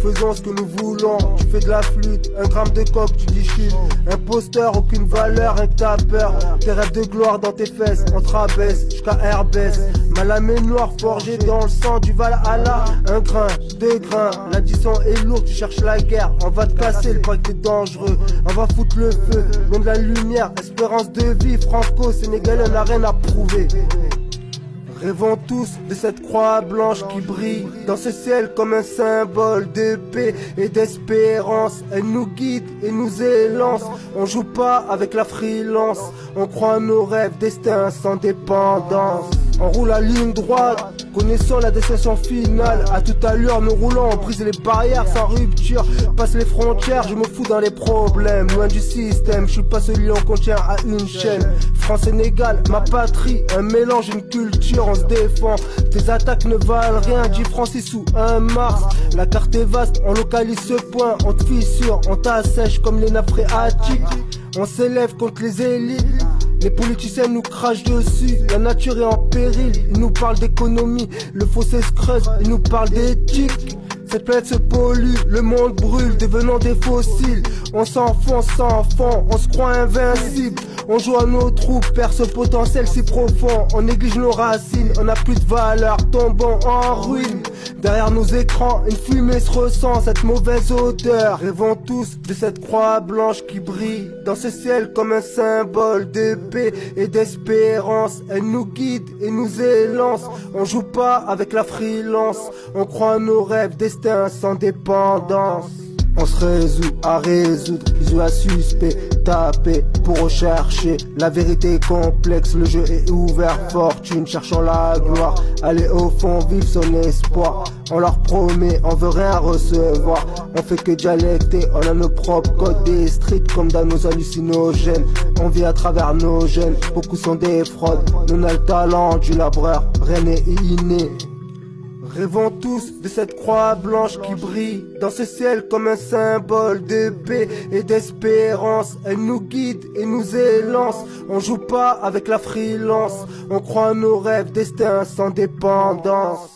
faisons ce que nous voulons. Tu fais de la flûte, un gramme de coke, tu dis chute. Imposteur, aucune valeur, rien que ta peur. Tes rêves de gloire dans tes fesses, on te rabaisse jusqu'à Airbus. Malamé noir forgé dans le sang du Valhalla. Un grain, deux grains, l'addition est lourde, tu cherches la guerre. On va te casser, le pack t'es dangereux. On va foutre le feu, loin de la lumière. Espérance de vie, franco-sénégalais, on n'a rien à prouver. Rêvons tous de cette croix blanche qui brille dans ce ciel comme un symbole de paix et d'espérance. Elle nous guide et nous élance. On joue pas avec la freelance. On croit en nos rêves, destin sans dépendance. On roule à ligne droite, connaissant la destination finale. À toute allure nous roulons, on brise les barrières sans rupture. Passe les frontières, je me fous dans les problèmes. Loin du système, je suis pas celui qu'on tient à une chaîne. France-Sénégal, ma patrie, un mélange, une culture, on se défend. Tes attaques ne valent rien, 10 Francis ou 1 mars. La carte est vaste, on localise ce point. On te fissure, on t'assèche comme les nappes phréatiques. On s'élève contre les élites. Les politiciens nous crachent dessus, la nature est en péril. Ils nous parlent d'économie, le fossé se creuse, ils nous parlent d'éthique. Cette planète se pollue, le monde brûle, devenant des fossiles. On s'enfonce sans fond, on se croit invincible. On joue à nos troupes, perd ce potentiel si profond. On néglige nos racines, on n'a plus de valeur, tombons en ruine. Derrière nos écrans, une fumée se ressent, cette mauvaise odeur. Rêvons tous de cette croix blanche qui brille dans ce ciel comme un symbole de paix et d'espérance. Elle nous guide et nous élance. On joue pas avec la freelance, on croit en nos rêves, destin sans dépendance. On se résout à résoudre, bisous à suspect, taper pour rechercher. La vérité est complexe, le jeu est ouvert, fortune, cherchant la gloire. Aller au fond, vivre son espoir. On leur promet, on veut rien recevoir. On fait que dialecter, on a nos propres codes des streets comme dans nos hallucinogènes. On vit à travers nos gènes, beaucoup sont des fraudes. Nous on a le talent du labreur, rien n'est inné. Rêvons tous de cette croix blanche qui brille dans ce ciel comme un symbole de paix et d'espérance. Elle nous guide et nous élance. On joue pas avec la freelance, on croit en nos rêves, destin sans dépendance.